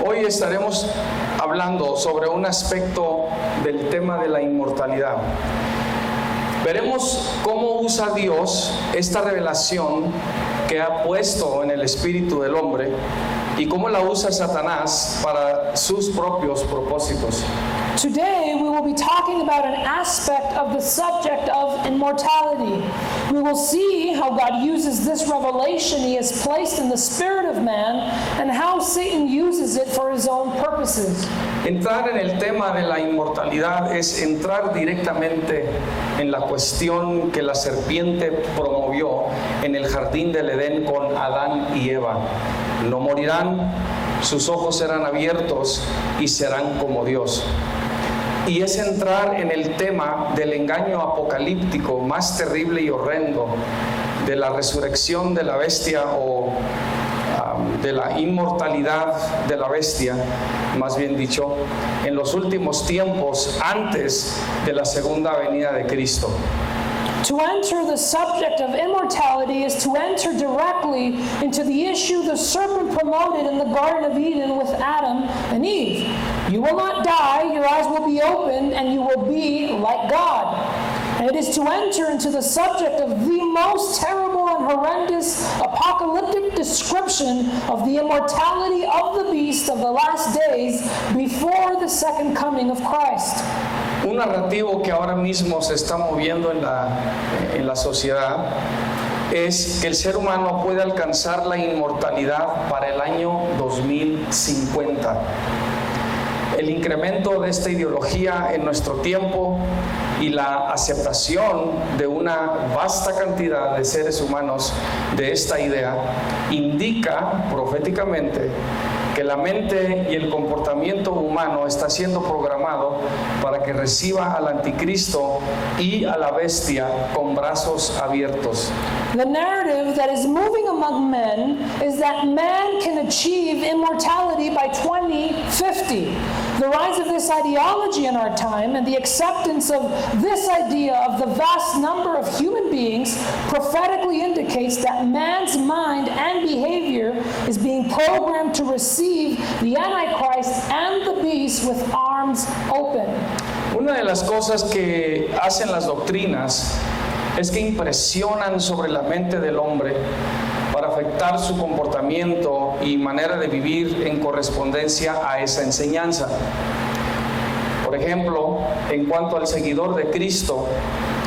Hoy estaremos hablando sobre un aspecto del tema de la inmortalidad. Veremos cómo usa Dios esta revelación que ha puesto en el espíritu del hombre y cómo la usa Satanás para sus propios propósitos. Today we will be talking about an aspect of the subject of immortality. We will see how God uses this revelation He has placed in the spirit of man and how Satan uses it for his own purposes. Entrar en el tema de la inmortalidad es entrar directamente en la cuestión que la serpiente promovió en el jardín del Edén con Adán y Eva. No morirán, sus ojos serán abiertos y serán como Dios. Y es entrar en el tema del engaño apocalíptico más terrible y horrendo, de la resurrección de la bestia o de la inmortalidad de la bestia, más bien dicho, en los últimos tiempos antes de la segunda venida de Cristo. To enter the subject of immortality is to enter directly into the issue the serpent promoted in the Garden of Eden with Adam and Eve. You will not die, your eyes will be opened, and you will be like God. And it is to enter into the subject of the most terrible and horrendous apocalyptic description of the immortality of the beast of the last days before the second coming of Christ. Un narrativo que ahora mismo se está moviendo en la sociedad es que el ser humano puede alcanzar la inmortalidad para el año 2050. El incremento de esta ideología en nuestro tiempo y la aceptación de una vasta cantidad de seres humanos de esta idea indica proféticamente que la mente y el comportamiento humano está siendo programado para que reciba al anticristo y a la bestia con brazos abiertos. The narrative that is moving among men is that man can achieve immortality by 2050. The rise of this ideology in our time and the acceptance of this idea of the vast number of human beings prophetically indicates that man's mind and behavior is being programmed to receive the Antichrist and the beast with arms open. Una de las cosas que hacen las doctrinas es que impresionan sobre la mente del hombre para afectar su comportamiento y manera de vivir en correspondencia a esa enseñanza. Por ejemplo, en cuanto al seguidor de Cristo,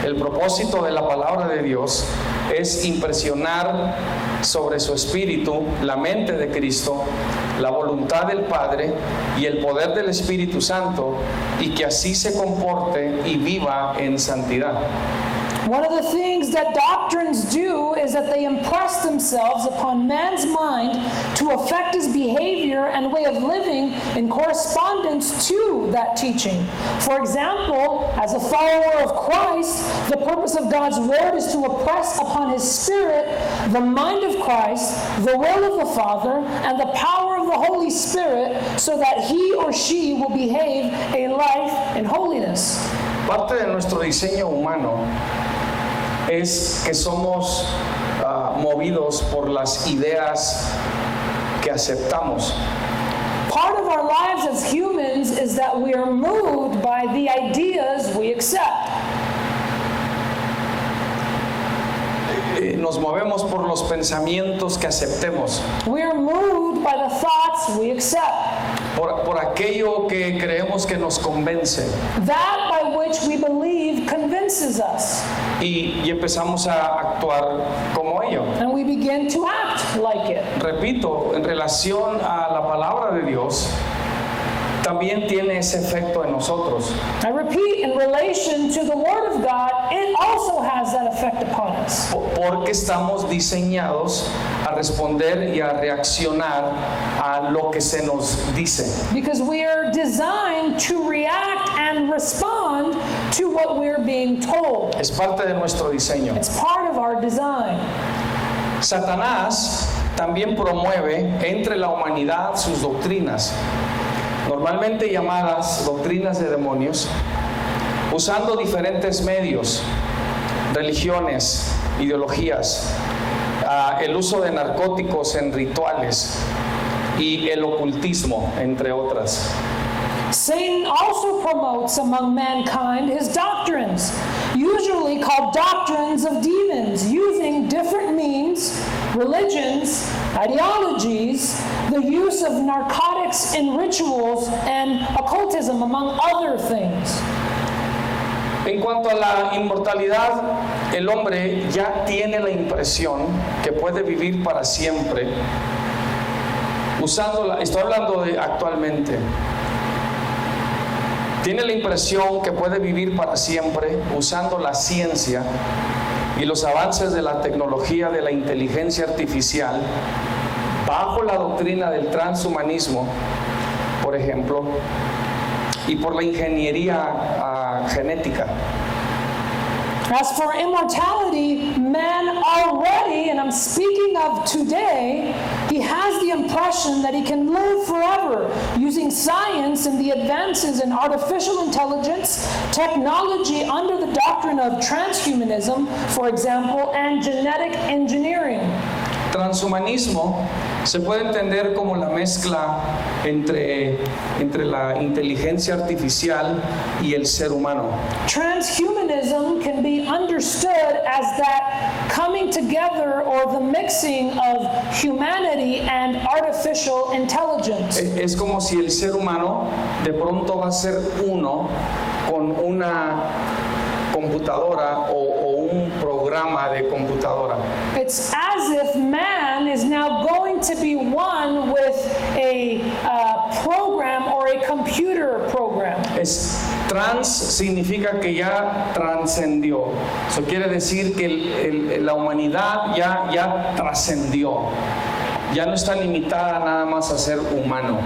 el propósito de la palabra de Dios es impresionar sobre su espíritu la mente de Cristo, la voluntad del Padre y el poder del Espíritu Santo, y que así se comporte y viva en santidad. One of the things that doctrines do is that they impress themselves upon man's mind to affect his behavior and way of living in correspondence to that teaching. For example, as a follower of Christ, the purpose of God's Word is to impress upon His Spirit the mind of Christ, the will of the Father, and the power of the Holy Spirit so that he or she will behave a life in holiness. Parte de nuestro diseño humano es que somos movidos por las ideas que aceptamos. Part of our lives as humans is that we are moved by the ideas we accept. Nos movemos por los pensamientos que aceptemos. We are moved by the thoughts we accept. Por aquello que creemos que nos convence. That by which we believe convinces us. Y empezamos a actuar como ello. And we begin to act like it. Repito, en relación a la palabra de Dios, también tiene ese efecto en nosotros. I repeat, in relation to the Word of God, it also has that effect upon us. Porque estamos diseñados a responder y a reaccionar a lo que se nos dice. Because we are designed to react and respond to what we're being told. Es parte de nuestro diseño. It's part of our design. Satanás también promueve entre la humanidad sus doctrinas, normalmente llamadas doctrinas de demonios, usando diferentes medios, religiones, ideologías, el uso de narcóticos en rituales, y el ocultismo, entre otras. Satan also promotes among mankind his doctrines, usually called doctrines of demons, using different means, religions, ideologies, the use of narcotics in rituals, and occultism, among other things. En cuanto a la inmortalidad, el hombre ya tiene la impresión que puede vivir para siempre, usándola, estoy hablando de actualmente. Tiene la impresión que puede vivir para siempre usando la ciencia y los avances de la tecnología de la inteligencia artificial bajo la doctrina del transhumanismo, por ejemplo, y por la ingeniería genética. As for immortality, man already, and I'm speaking of today, he has the impression that he can live forever using science and the advances in artificial intelligence, technology under the doctrine of transhumanism, for example, and genetic engineering. Transhumanismo se puede entender como la mezcla entre la inteligencia artificial y el ser humano. Transhumanism can be understood as that coming together or the mixing of humanity and artificial intelligence. Es como si el ser humano de pronto va a ser uno con una computadora o un programa de computadora. It's as if man is now going to be one with a program or a computer program. Trans significa que ya trascendió. Eso quiere decir que la humanidad ya trascendió. Ya no está limitada nada más a ser humano.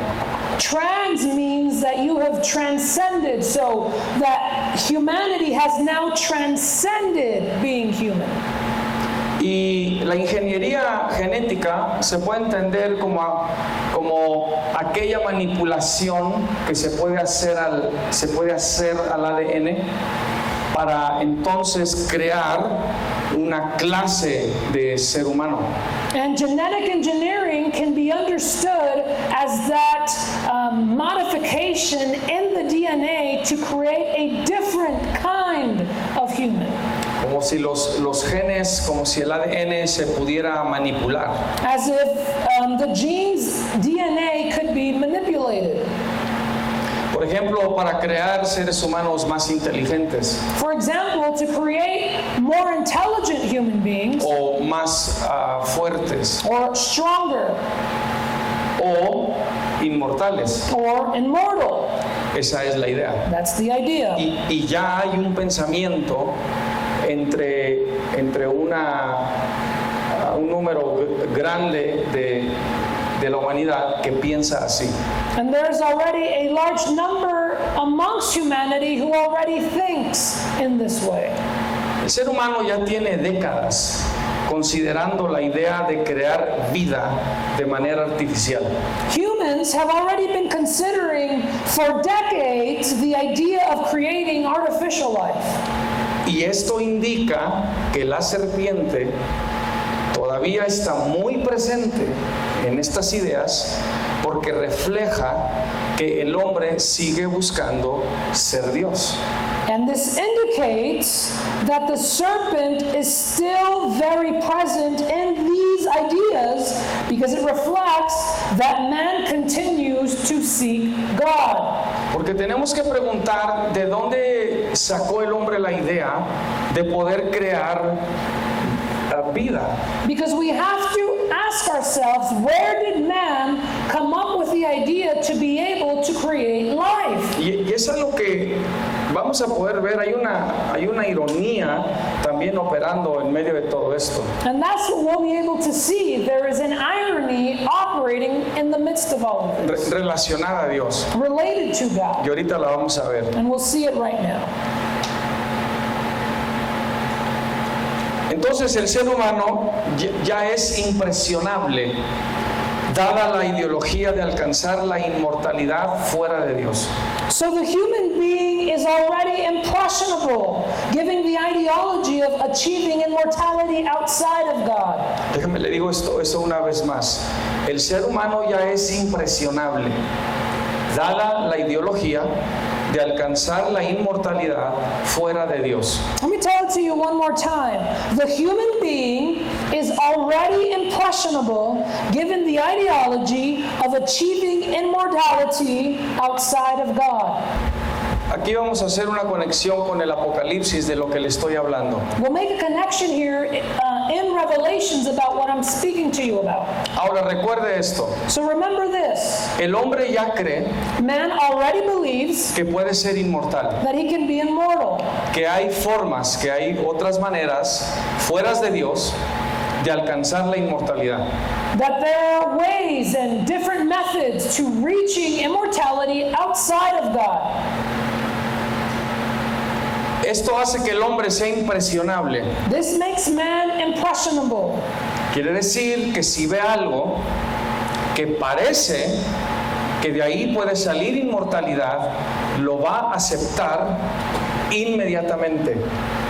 Trans means that you have transcended, so that humanity has now transcended being human. Y la ingeniería genética se puede entender como aquella manipulación que se puede hacer al ADN para entonces crear una clase de ser humano. And genetic engineering can be understood as that modification in the DNA to create a different kind of human. Como si los genes, como si el ADN se pudiera manipular. As if the genes' DNA could be manipulated. Por ejemplo, para crear seres humanos más inteligentes. For example, to create more intelligent human beings. O más fuertes. Or stronger. O inmortales. Or immortal. Esa es la idea. That's the idea. Y ya hay un pensamiento entre un número grande de la humanidad que piensa así. And there's already a large number amongst humanity who already thinks in this way. El ser humano ya tiene décadas considerando la idea de crear vida de manera artificial. Humans have already been considering for decades the idea of creating artificial life. Y esto indica que la serpiente todavía está muy presente en estas ideas porque refleja que el hombre sigue buscando ser Dios. And this indicates that the serpent is still very present in these ideas because it reflects that man continues to seek God. Porque tenemos que preguntar de dónde sacó el hombre la idea de poder crear vida. Because we have to ask ourselves, where did man come up with the idea to be able to create life? Y eso es lo que vamos a poder ver. Hay una ironía también operando en medio de todo esto. And that's what we'll be able to see. There is an irony operating in the midst of all of this. Relacionada a Dios. Related to God. Y ahorita la vamos a ver. And we'll see it right now. Entonces el ser humano ya es impresionable dada la ideología de alcanzar la inmortalidad fuera de Dios. So the human being is already impressionable, giving the ideology of achieving immortality outside of God. Déjame le digo esto una vez más. El ser humano ya es impresionable, dada la ideología de alcanzar la inmortalidad fuera de Dios. Let me tell it to you one more time. The human being is already impressionable given the ideology of achieving immortality outside of God. Aquí vamos a hacer una conexión con el Apocalipsis de lo que le estoy hablando. We'll make a connection here in Revelations about what I'm speaking to you about. Ahora recuerde esto, So remember this. el hombre ya cree Man already believes que puede ser inmortal, that he can be immortal, que hay formas, que hay otras maneras fueras de Dios de alcanzar la inmortalidad. that there are ways and different methods to reaching immortality outside of God. Esto hace que el hombre sea impresionable. This makes man impressionable. Quiere decir que si ve algo que parece que de ahí puede salir inmortalidad, lo va a aceptar inmediatamente.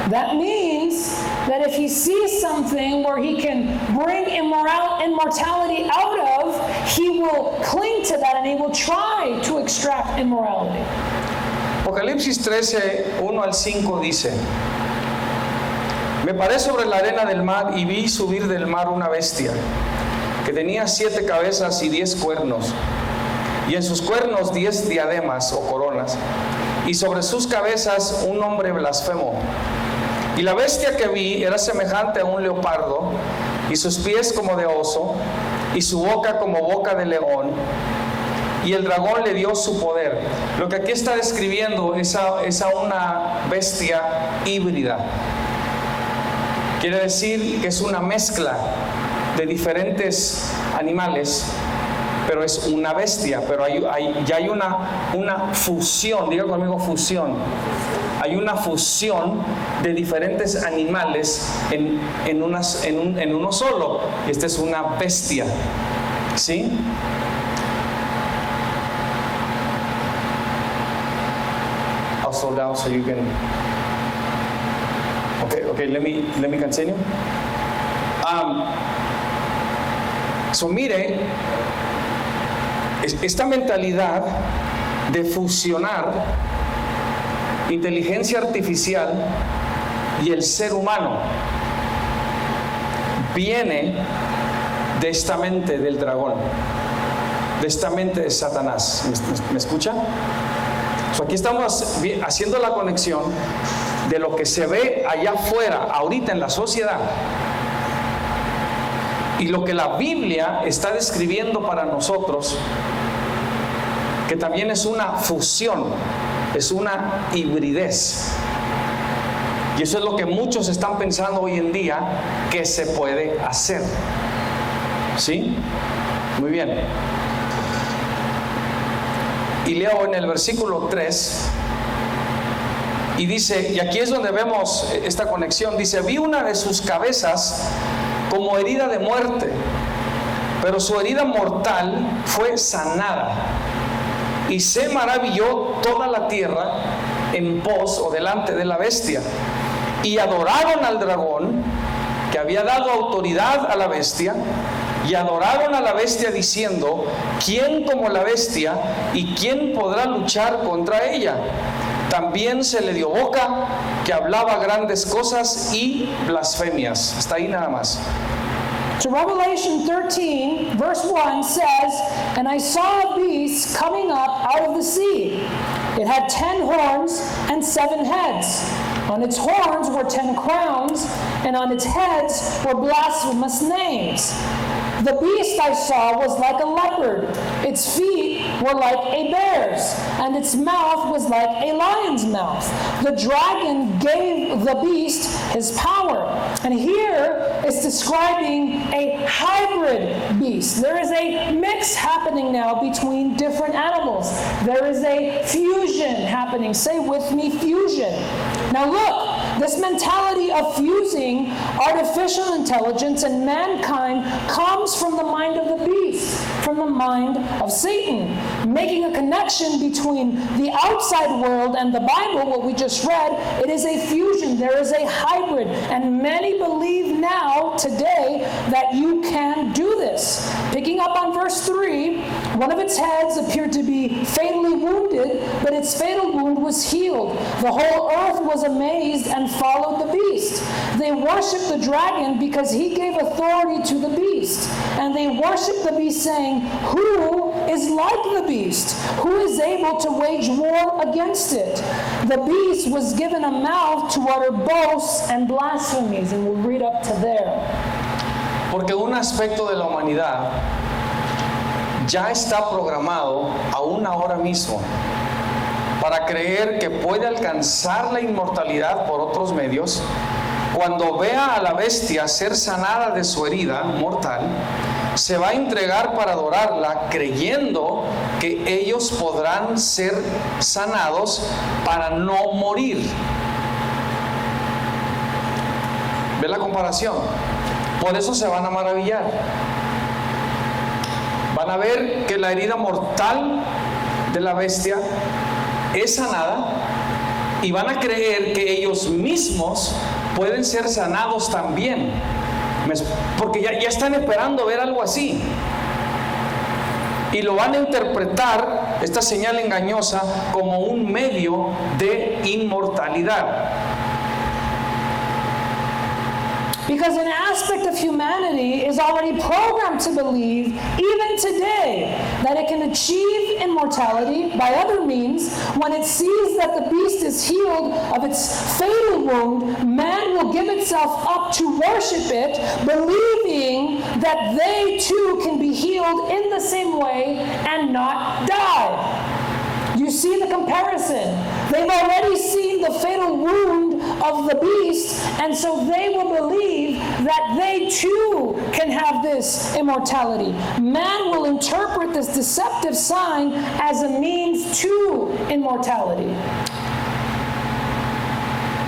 That means that if he sees something where he can bring immortality out of, he will cling to that and he will try to extract immorality. Apocalipsis 13, 1 al 5 dice: Me paré sobre la arena del mar y vi subir del mar una bestia que tenía 7 cabezas y 10 cuernos, y en sus cuernos 10 diademas o coronas, y sobre sus cabezas un nombre blasfemo. Y la bestia que vi era semejante a un leopardo, y sus pies como de oso, y su boca como boca de león, y el dragón le dio su poder. Lo que aquí está describiendo es a una bestia híbrida. Quiere decir que es una mezcla de diferentes animales, pero es una bestia. Pero ya hay una fusión, diga conmigo fusión. Hay una fusión de diferentes animales en uno solo. Esta es una bestia, ¿sí? I'll slow down so you can. Okay. Let me continue. So mire, esta mentalidad de fusionar inteligencia artificial y el ser humano viene de esta mente del dragón, de esta mente de Satanás. ¿Me escucha? So aquí estamos haciendo la conexión de lo que se ve allá afuera, ahorita en la sociedad, y lo que la Biblia está describiendo para nosotros, que también es una fusión, es una hibridez. Y eso es lo que muchos están pensando hoy en día que se puede hacer. ¿Sí? Muy bien. Y leo en el versículo 3, y dice, y aquí es donde vemos esta conexión, dice: vi una de sus cabezas como herida de muerte, pero su herida mortal fue sanada, y se maravilló toda la tierra en pos o delante de la bestia, y adoraron al dragón que había dado autoridad a la bestia, y adoraron a la bestia diciendo: ¿quién como la bestia y quién podrá luchar contra ella? También se le dio boca que hablaba grandes cosas y blasfemias. Hasta ahí nada más. So Revelation 13, verse 1 says, And I saw a beast coming up out of the sea. It had 10 horns and 7 heads. On its horns were 10 crowns, and on its heads were blasphemous names. The beast I saw was like a leopard, its feet were like a bear's, and its mouth was like a lion's mouth. The dragon gave the beast his power. And here it's describing a hybrid beast. There is a mix happening now between different animals. There is a fusion happening. Say with me, fusion. Now look. This mentality of fusing artificial intelligence and mankind comes from the mind of the beast, from the mind of Satan, making a connection between the outside world and the Bible, what we just read. It is a fusion, there is a hybrid, and many believe now, today, that you can do this. Picking up on verse 3, one of its heads appeared to be fatally wounded, but its fatal wound was healed. The whole earth was amazed and followed the beast. They worshiped the dragon because he gave authority to the beast. And they worshiped the beast, saying, "Who is like the beast? Who is able to wage war against it?" The beast was given a mouth to utter boasts and blasphemies. And we'll read up to there. Porque un aspecto de la humanidad ya está programado aún ahora mismo para creer que puede alcanzar la inmortalidad por otros medios. Cuando vea a la bestia ser sanada de su herida mortal, se va a entregar para adorarla, creyendo que ellos podrán ser sanados para no morir. ¿Ve la comparación? Por eso se van a maravillar. Van a ver que la herida mortal de la bestia es sanada y van a creer que ellos mismos pueden ser sanados también, porque ya están esperando ver algo así, y lo van a interpretar, esta señal engañosa, como un medio de inmortalidad. Because an aspect of humanity is already programmed to believe, even today, that it can achieve immortality by other means. When it sees that the beast is healed of its fatal wound, man will give itself up to worship it, believing that they too can be healed in the same way and not die. You see the comparison. They've already seen the fatal wound of the beast, and so they will believe that they too can have this immortality. Man will interpret this deceptive sign as a means to immortality.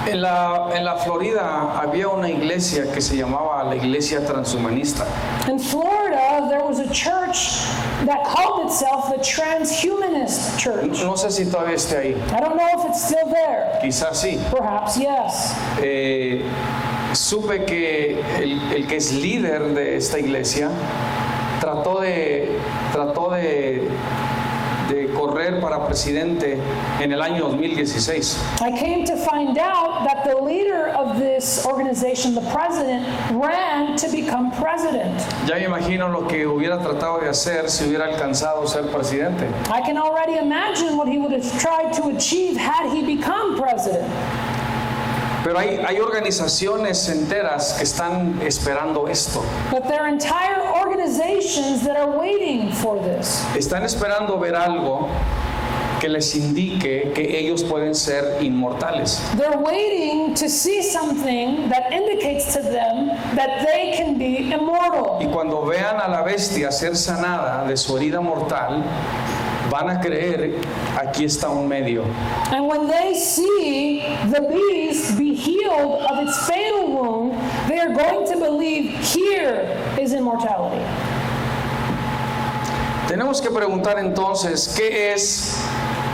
En la Florida había una iglesia que se llamaba la Iglesia Transhumanista. In Florida, there was a church that called itself the Transhumanist Church. No sé si todavía esté ahí. I don't know if it's still there. Quizás sí. Perhaps, yes. Supe que el que es líder de esta iglesia trató de correr para presidente en el año 2016. I came to find out that the leader of this organization, the president, ran to become president. Ya me imagino lo que hubiera tratado de hacer si hubiera alcanzado ser presidente. I can already imagine what he would have tried to achieve had he become president. Pero hay organizaciones enteras que están esperando esto. But there are entire organizations that are waiting for this. Están esperando ver algo que les indique que ellos pueden ser inmortales. They're waiting to see something that indicates to them that they can be immortal. Y cuando vean a la bestia ser sanada de su herida mortal, van a creer, aquí está un medio. And when they see the beast be healed of its fatal wound, they are going to believe here is immortality. Tenemos que preguntar entonces, ¿qué es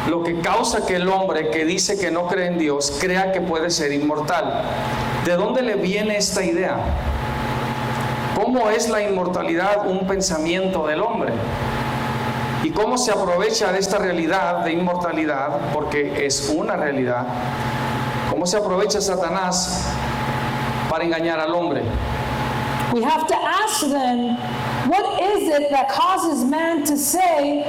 lo que causa que el hombre que dice que no cree en Dios crea que puede ser inmortal? ¿De dónde le viene esta idea? ¿Cómo es la inmortalidad un pensamiento del hombre? ¿Y cómo se aprovecha de esta realidad de inmortalidad? Porque es una realidad. ¿Cómo se aprovecha Satanás para engañar al hombre? We have to ask then, what is it that causes man to say,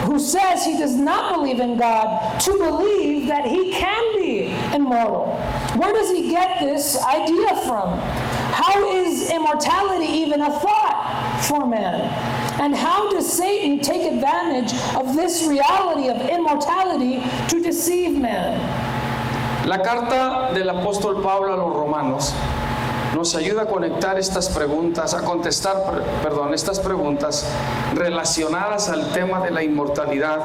who says he does not believe in God, to believe that he can be immortal? Where does he get this idea from? How is immortality even a thought for man? And how does Satan take advantage of this reality of immortality to deceive man? La carta del apóstol Pablo a los romanos nos ayuda a conectar estas preguntas, a contestar, estas preguntas relacionadas al tema de la inmortalidad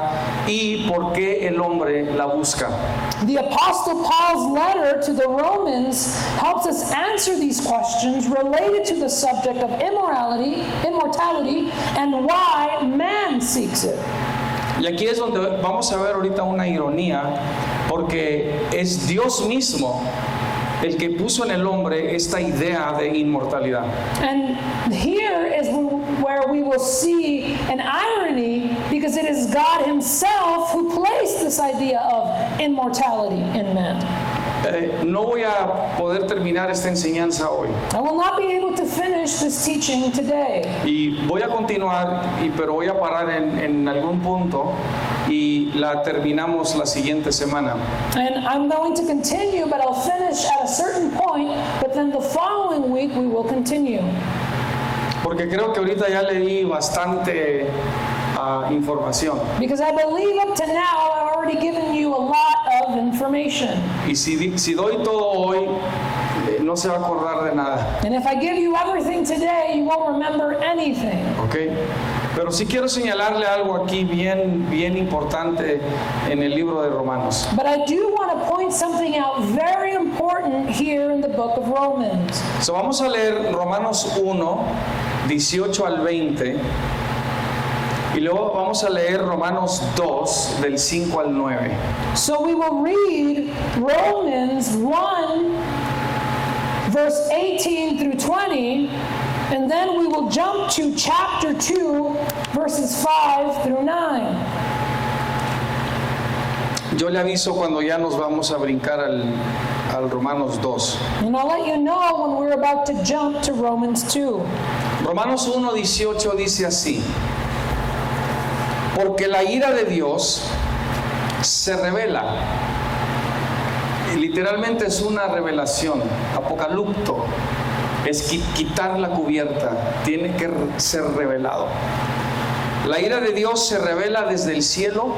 y por qué el hombre la busca. The Apostle Paul's letter to the Romans helps us answer these questions related to the subject of immortality, and why man seeks it. Y aquí es donde vamos a ver ahorita una ironía, porque es Dios mismo el que puso en el hombre esta idea de inmortalidad. And here is where we will see an irony, because it is God himself who placed this idea of immortality in man. No voy a poder terminar esta enseñanza hoy. I will not be able to finish this teaching today. Y voy a continuar, pero voy a parar en algún punto y la terminamos la siguiente semana. And I'm going to continue, but I'll finish at a certain point, but then the following week we will continue. Porque creo que ahorita ya le di bastante información. Because I believe up to now I've already given you a lot of information. Y si doy todo hoy, no se va a acordar de nada. And if I give you everything today, you won't remember anything. ¿Ok? Pero sí quiero señalarle algo aquí bien importante en el libro de Romanos. But I do want to point something out very important here in the book of Romans. So vamos a leer Romanos 1, 18 al 20. Y luego vamos a leer Romanos 2, del 5 al 9. So we will read Romans 1, verse 18 through 20, and then we will jump to chapter 2, verses 5 through 9. Yo le aviso cuando ya nos vamos a brincar al Romanos 2. And I'll let you know when we're about to jump to Romans 2. Romanos 1, 18 dice así: porque la ira de Dios se revela. Y literalmente es una revelación, apocalipto, es quitar la cubierta, tiene que ser revelado. La ira de Dios se revela desde el cielo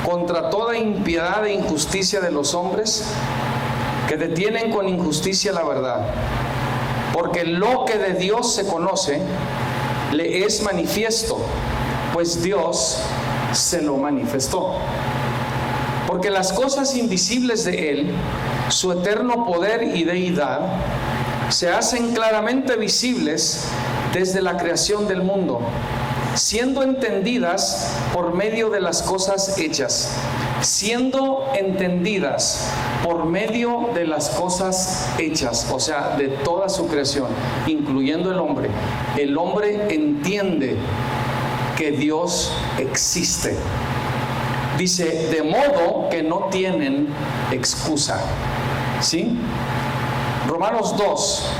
contra toda impiedad e injusticia de los hombres que detienen con injusticia la verdad. Porque lo que de Dios se conoce le es manifiesto, pues Dios se lo manifestó. Porque las cosas invisibles de Él, su eterno poder y deidad, se hacen claramente visibles desde la creación del mundo, siendo entendidas por medio de las cosas hechas, siendo entendidas por medio de las cosas hechas, o sea, de toda su creación, incluyendo el hombre. El hombre entiende que Dios existe. Dice, de modo que no tienen excusa. ¿Sí? Romanos 2,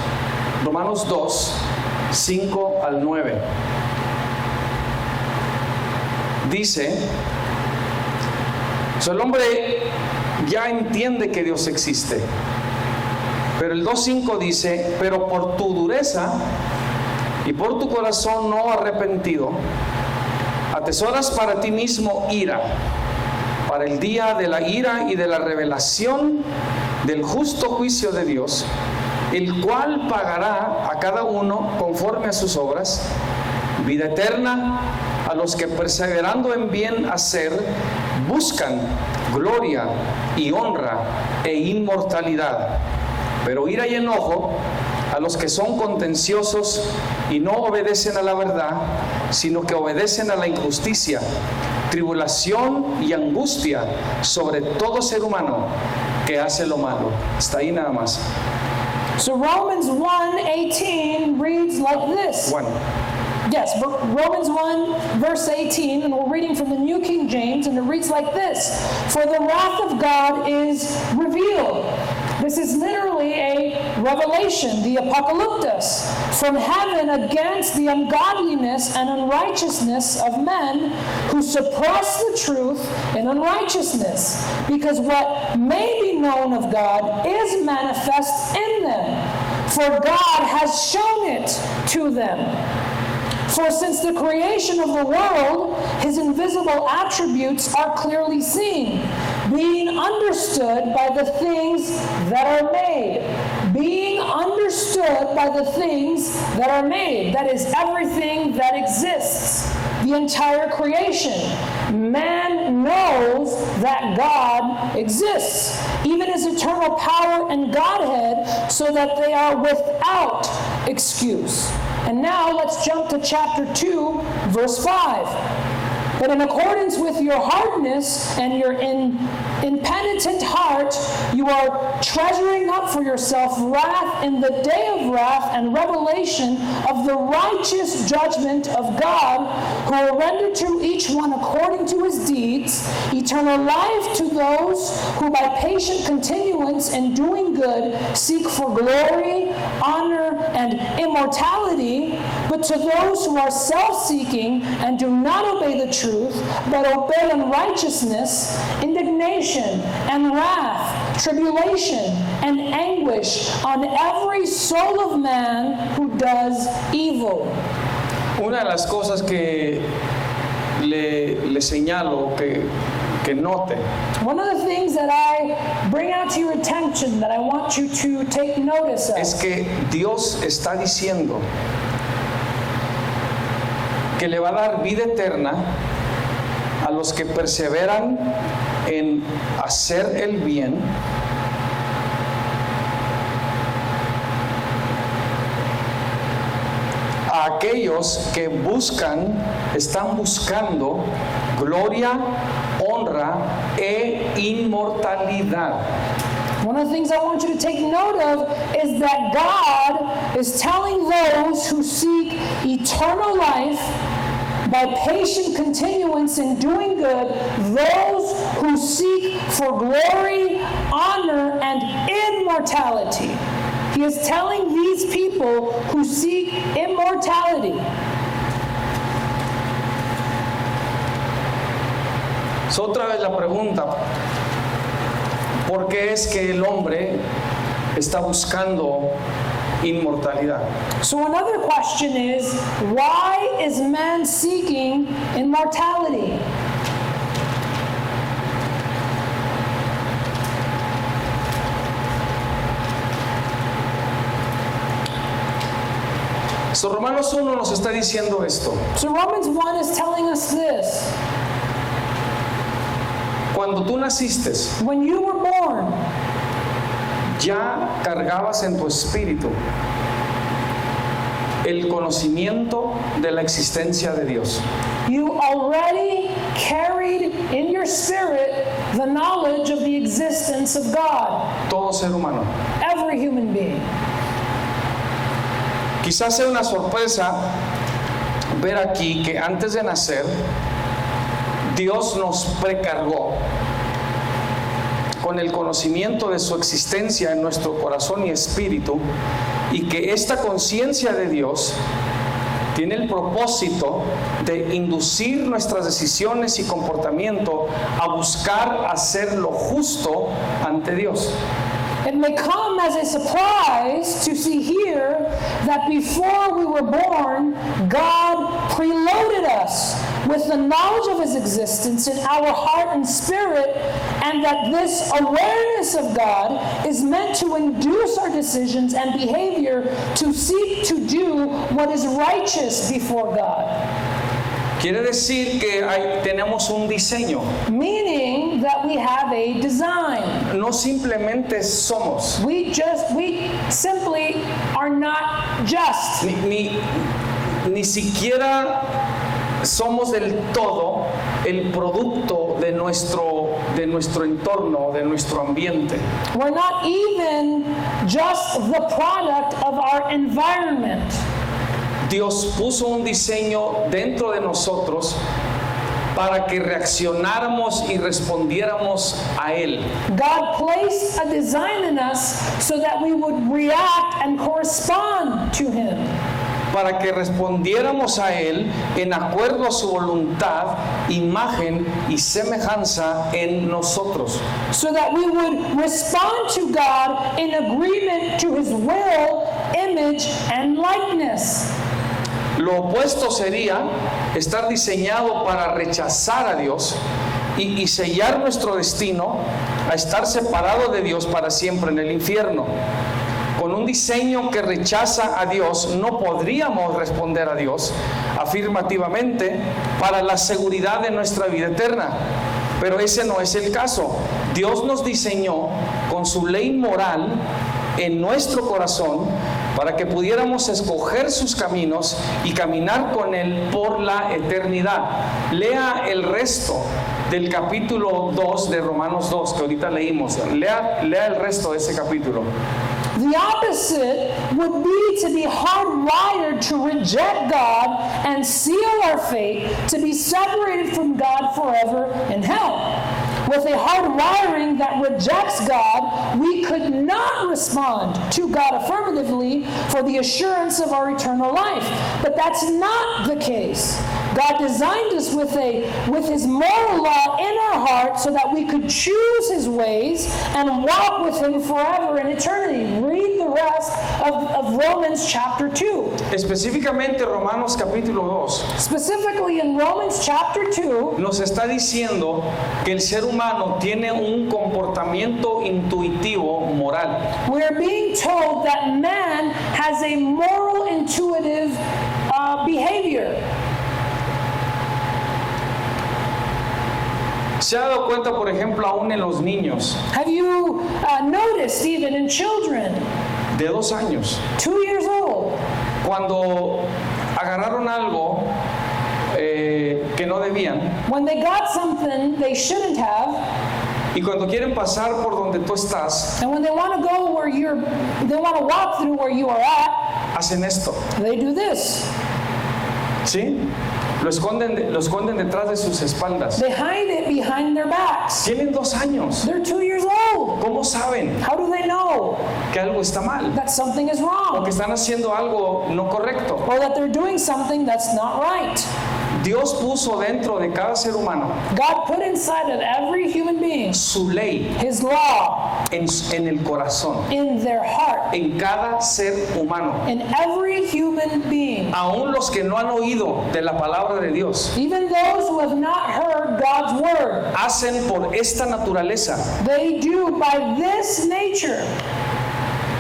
5 al 9. Dice, el hombre ya entiende que Dios existe. Pero el 2:5 dice, pero por tu dureza y por tu corazón no arrepentido, atesoras para ti mismo ira, para el día de la ira y de la revelación del justo juicio de Dios, el cual pagará a cada uno conforme a sus obras, vida eterna a los que perseverando en bien hacer buscan gloria y honra e inmortalidad, pero ira y enojo a los que son contenciosos y no obedecen a la verdad, sino que obedecen a la injusticia, tribulación y angustia sobre todo ser humano que hace lo malo. Está ahí nada más. So Romans 1:18 reads like this. Yes, Romans 1, verse 18, and we're reading from the New King James, and it reads like this: for the wrath of God is revealed. This is literally a revelation, the apocalyptus, from heaven against the ungodliness and unrighteousness of men who suppress the truth in unrighteousness, because what may be known of God is manifest in them, for God has shown it to them. For since the creation of the world, his invisible attributes are clearly seen, being understood by the things that are made. Being understood by the things that are made. That is, everything that exists. The entire creation. Man knows that God exists, even his eternal power and Godhead, so that they are without excuse. And now let's jump to chapter 2, verse 5. But in accordance with your hardness and your impenitent heart, you are treasuring up for yourself wrath in the day of wrath and revelation of the righteous judgment of God, who will render to each one according to his deeds, eternal life to those who by patient continuance in doing good seek for glory, honor, and immortality, but to those who are self-seeking and do not obey the truth, but obey unrighteousness, indignation and wrath, tribulation and anguish on every soul of man who does evil. Una de las cosas que le señalo que note One of the things that I bring out to your attention that I want you to take notice of es que Dios está diciendo que le va a dar vida eterna a los que perseveran en hacer el bien, a aquellos que están buscando gloria, honra e inmortalidad. One of the things I want you to take note of is that God is telling those who seek eternal life by patient continuance in doing good, those who seek for glory, honor, and immortality. He is telling these people who seek immortality. So, otra vez la pregunta, ¿por qué es que el hombre está buscando inmortalidad? So another question is, why is man seeking immortality? So, Romanos 1 nos está diciendo esto. So Romans 1 is telling us this. Cuando tú naciste, When you were born, ya cargabas en tu espíritu el conocimiento de la existencia de Dios. you already carried in your spirit the knowledge of the existence of God, Todo ser humano. every human being. Quizás sea una sorpresa ver aquí que antes de nacer, Dios nos precargó con el conocimiento de su existencia en nuestro corazón y espíritu, y que esta conciencia de Dios tiene el propósito de inducir nuestras decisiones y comportamiento a buscar hacer lo justo ante Dios. It may come as a surprise to see here that before we were born, God preloaded us with the knowledge of His existence in our heart and spirit, and that this awareness of God is meant to induce our decisions and behavior to seek to do what is righteous before God. Quiere decir que tenemos un diseño, Meaning that we have a design. no simplemente somos, We simply are not just. ni siquiera somos del todo el producto de nuestro entorno, de nuestro ambiente. We're not even just the product of our environment. Dios puso un diseño dentro de nosotros para que reaccionáramos y respondiéramos a Él. God placed a design in us so that we would react and correspond to Him. Para que respondiéramos a Él en acuerdo a su voluntad, imagen y semejanza en nosotros. So that we would respond to God in agreement to His will, image, and likeness. Lo opuesto sería estar diseñado para rechazar a Dios y sellar nuestro destino a estar separado de Dios para siempre en el infierno. Con un diseño que rechaza a Dios, no podríamos responder a Dios afirmativamente para la seguridad de nuestra vida eterna. Pero ese no es el caso. Dios nos diseñó con su ley moral en nuestro corazón para que pudiéramos escoger sus caminos y caminar con Él por la eternidad. Lea el resto del capítulo 2 de Romanos 2, que ahorita leímos. Lea el resto de ese capítulo. The opposite would be to be hardwired to reject God and seal our fate to be separated from God forever in hell. With a hard wiring that rejects God, we could not respond to God affirmatively for the assurance of our eternal life. But that's not the case. God designed us with His moral law in our heart so that we could choose His ways and walk with Him forever in eternity. Read the rest of Romans chapter 2. Específicamente Romanos capítulo 2. Specifically in Romans chapter 2, nos está diciendo que el ser humano tiene un comportamiento intuitivo moral. we're being told that man has a moral, intuitive behavior. Se ha dado cuenta, por ejemplo, aún en los niños Have you noticed even in children, de 2 años, 2 years old, cuando agarraron algo que no debían when they got something they shouldn't have, y cuando quieren pasar por donde tú estás, and when they want to go where they want to walk through where you are at, hacen esto, they do this. ¿sí? Lo esconden detrás de sus espaldas. They hide it behind their backs. Tienen 2 años. They're 2 years old. ¿Cómo saben How do they know que algo está mal? that something is O wrong? que están haciendo algo no correcto. Or that they're doing something that's not right? Dios puso dentro de cada ser humano God put inside of every human being su ley His law en el corazón, in their heart, en cada ser humano. in every human being. Aún los que no han oído de la palabra de Dios, Even those who have not heard God's word, hacen por esta naturaleza they do by this nature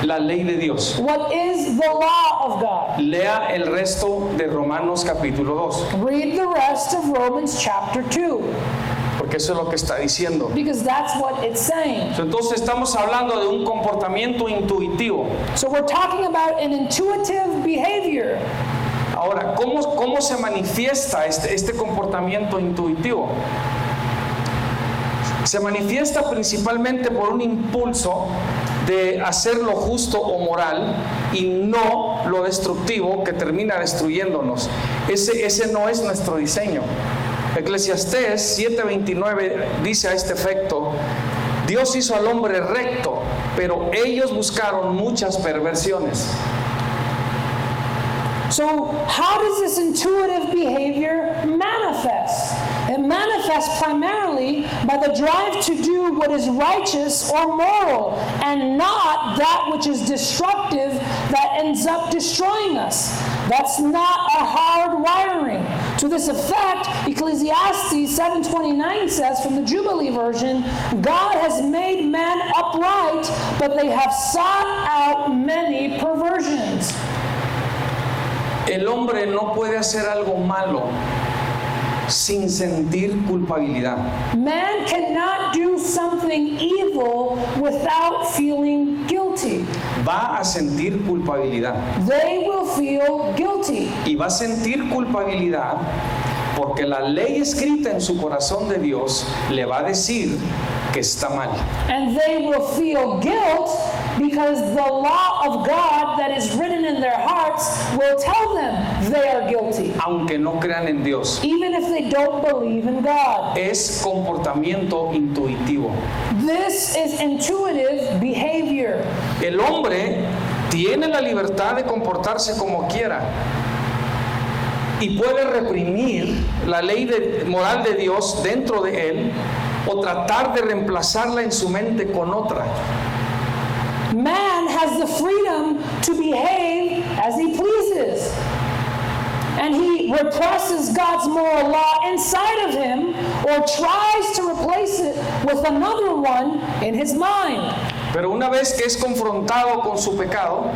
la ley de Dios. what is the law of God. Lea el resto de Romanos capítulo 2, Read the rest of Romans chapter 2, porque eso es lo que está diciendo. because that's what it's saying. Entonces estamos hablando de un comportamiento intuitivo. So we're talking about an intuitive behavior. Ahora, ¿cómo se manifiesta este comportamiento intuitivo? Se manifiesta principalmente por un impulso de hacer lo justo o moral y no lo destructivo que termina destruyéndonos. Ese no es nuestro diseño. Eclesiastés 7:29 dice a este efecto: Dios hizo al hombre recto, pero ellos buscaron muchas perversiones. So how does this intuitive behavior manifest? It manifests primarily by the drive to do what is righteous or moral and not that which is destructive that ends up destroying us. That's not a hard wiring. To this effect, Ecclesiastes 7:29 says from the Jubilee version, God has made man upright, but they have sought out many perversions. El hombre no puede hacer algo malo sin sentir culpabilidad. Man cannot do something evil without feeling guilty. Va a sentir culpabilidad. They will feel guilty. Y va a sentir culpabilidad porque la ley escrita en su corazón de Dios le va a decir que está mal. And they will feel guilt because the law of God that is written in their hearts will tell them they are guilty, Aunque no crean en Dios. even if they don't believe in God. Es comportamiento intuitivo. This is intuitive behavior. El hombre tiene la libertad de comportarse como quiera y puede reprimir la ley moral de Dios dentro de él o tratar de reemplazarla en su mente con otra. Man has the freedom to behave as he pleases. and he represses God's moral law inside of him or tries to replace it with another one in his mind. Pero una vez que es confrontado con su pecado,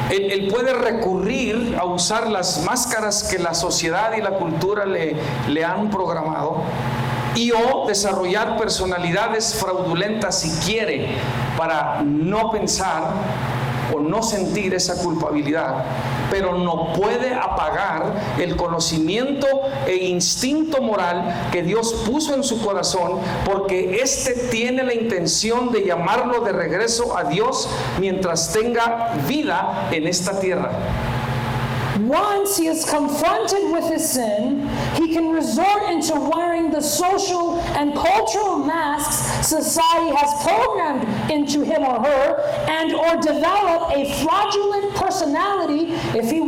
él puede recurrir a usar las máscaras que la sociedad y la cultura le han programado y o desarrollar personalidades fraudulentas si quiere para no pensar o no sentir esa culpabilidad, pero no puede apagar el conocimiento e instinto moral que Dios puso en su corazón, porque éste tiene la intención de llamarlo de regreso a Dios mientras tenga vida en esta tierra. Once he is confronted with his sin, he can resort into wearing the social and cultural masks society has programmed into him or her, and or develop a fraudulent personality if he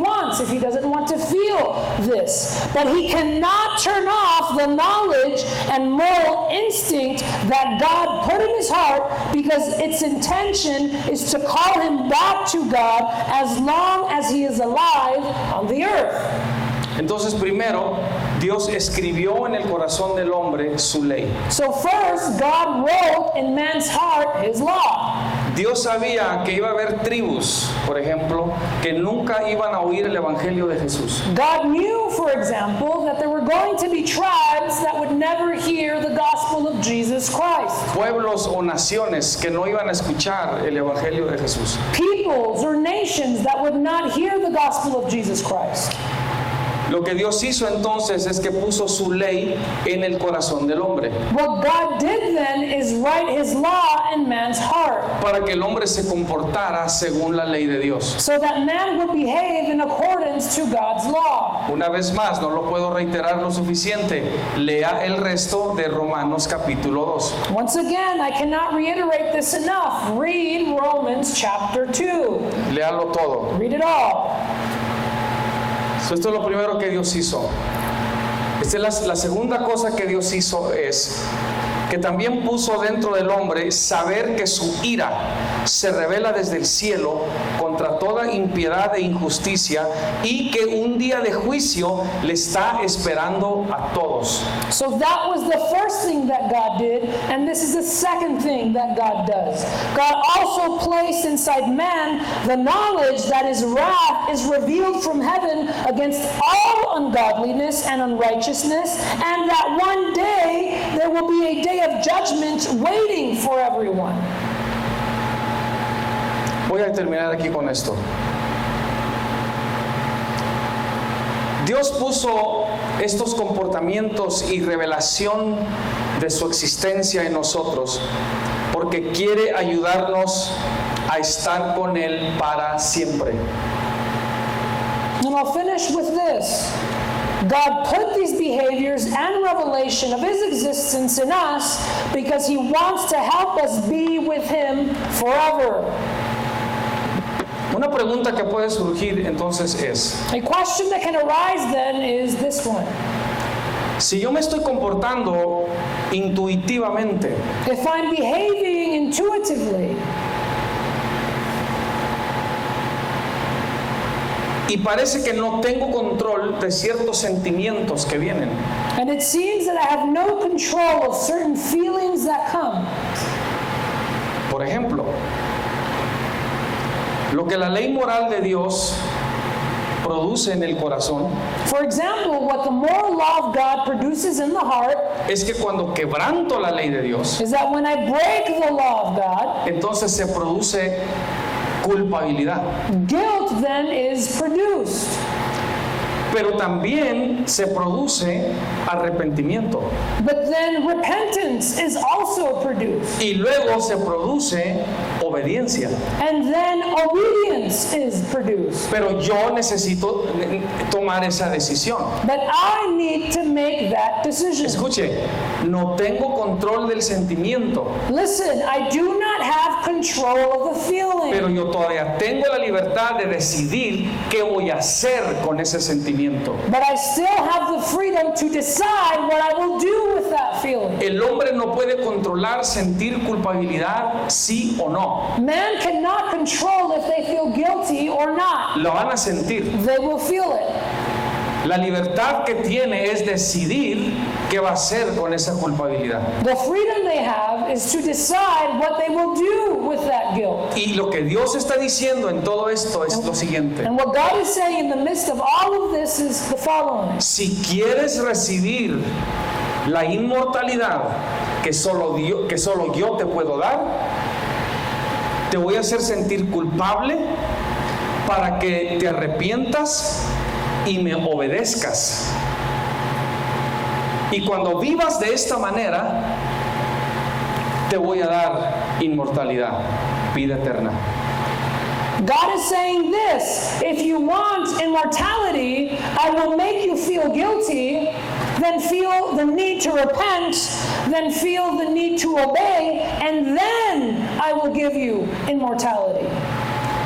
doesn't want to feel this. But he cannot turn off the knowledge and moral instinct that God put in his heart, because its intention is to call him back to God as long as he is alive on the earth. Entonces, primero, Dios escribió en el corazón del hombre su ley. So first, God wrote in man's heart his law. Dios sabía que iba a haber tribus, por ejemplo, que nunca iban a oír el evangelio de Jesús. God knew, for example, that there were going to be tribes that would never hear the gospel of Jesus Christ. Pueblos o naciones que no iban a escuchar el evangelio de Jesús. Peoples or nations that would not hear the gospel of Jesus Christ. Lo que Dios hizo entonces es que puso su ley en el corazón del hombre, What God did then is write his law in man's heart, para que el hombre se comportara según la ley de Dios. so that man would behave in accordance to God's law. Una vez más, no lo puedo reiterar lo suficiente. Lea el resto de Romanos capítulo 2. Once again, I cannot reiterate this enough. Read Romans chapter 2. Léalo todo. Read it all. Esto es lo primero que Dios hizo. Esta es la segunda cosa que Dios hizo, es que también puso dentro del hombre saber que su ira se revela desde el cielo contra toda impiedad e injusticia, y que un día de juicio le está esperando a todos. So that was the first thing that God did, and this is the second thing that God does. God also placed inside man the knowledge that his wrath is revealed from heaven against all ungodliness and unrighteousness, and that one day there will be a day of judgment waiting for everyone. Voy a terminar aquí con esto. Dios puso estos comportamientos y revelación de su existencia en nosotros porque quiere ayudarnos a estar con Él para siempre. And I'll finish with this. God put these behaviors and revelation of his existence in us because he wants to help us be with him forever. Una pregunta que puede surgir entonces es: A question that can arise then is this one. si yo me estoy comportando intuitivamente, If I'm behaving intuitively, y parece que no tengo control de ciertos sentimientos que vienen, and it seems that I have no control of certain feelings that come. por ejemplo, lo que la ley moral de Dios produce en el corazón For example, what the moral law of God produces in the heart es que cuando quebranto la ley de Dios, is that when I break the law of God, entonces se produce culpabilidad. guilt then is produced. Pero también se produce arrepentimiento. But then repentance is also produced. Y luego se produce obediencia. And then obedience is produced. Pero yo necesito tomar esa decisión. But I need to make that decision. Escuche, no tengo control del sentimiento, Listen, I do not have control of the feeling. pero yo todavía tengo la libertad de decidir qué voy a hacer con ese sentimiento. But I still have the freedom to decide what I will do with that feeling. El hombre no puede controlar sentir culpabilidad, sí o no. Man cannot control if they feel guilty or not. Lo van a sentir. They will feel it. La libertad que tiene es decidir qué va a hacer con esa culpabilidad. The freedom they have is to decide what they will do with that guilt. Y lo que Dios está diciendo en todo esto es lo siguiente. And what God is saying in the midst of all of this is the following. Si quieres recibir la inmortalidad que solo yo te puedo dar, te voy a hacer sentir culpable para que te arrepientas y me obedezcas. Y cuando vivas de esta manera, te voy a dar inmortalidad, vida eterna. God is saying this: if you want immortality, I will make you feel guilty, then feel the need to repent, then feel the need to obey, and then I will give you immortality.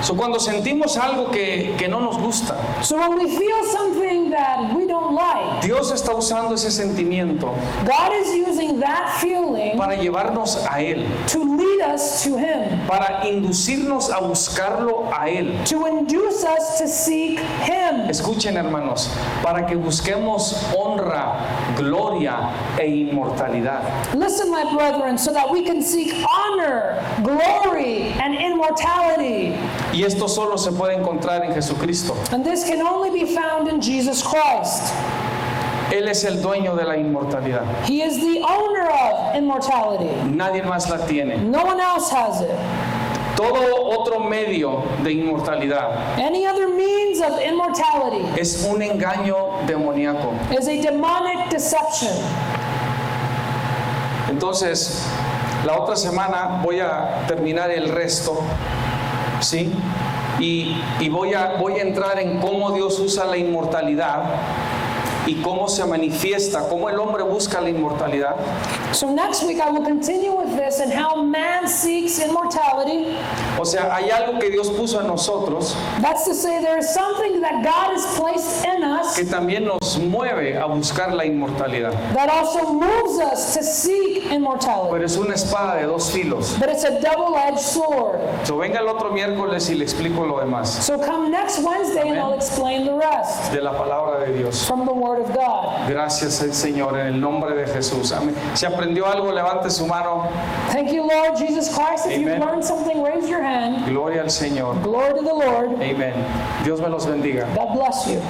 So, cuando sentimos algo que no nos gusta, So when we feel something that we don't like, Dios está usando ese sentimiento God is using that feeling para llevarnos a Él, to lead us to Him, para inducirnos a buscarlo a Él. to induce us to seek Him. Escuchen, hermanos, para que busquemos honra, gloria e inmortalidad. Listen, my brethren, so that we can seek honor, glory, and immortality. Y esto solo se puede encontrar en Jesucristo. And this can only be found in Jesus Christ. Él es el dueño de la inmortalidad. He is the owner of immortality. Nadie más la tiene. No one else has it. Todo otro medio de inmortalidad Any other means of immortality es un engaño demoníaco. is a demonic deception. Entonces, la otra semana voy a terminar el resto, ¿sí? Y voy a entrar en cómo Dios usa la inmortalidad y cómo se manifiesta, cómo el hombre busca la inmortalidad. So next week I will continue with this and how man seeks immortality. O sea, hay algo que Dios puso en nosotros That's to say, there is something that God has placed in us que también nos mueve a buscar la inmortalidad. that also moves us to seek immortality. Pero es una espada de dos filos. But it's a double-edged sword. So, venga el otro miércoles y le explico lo demás So come next Wednesday and I'll explain the rest de la palabra de Dios. from the Word of God. Gracias al Señor en el nombre de Jesús. Amén. Si aprendió algo, levante su mano. Thank you, Lord Jesus Christ. If you've Amen. learned something, raise your hand. Gloria al Señor. Glory to the Lord. Amén. Dios me los bendiga. God bless you.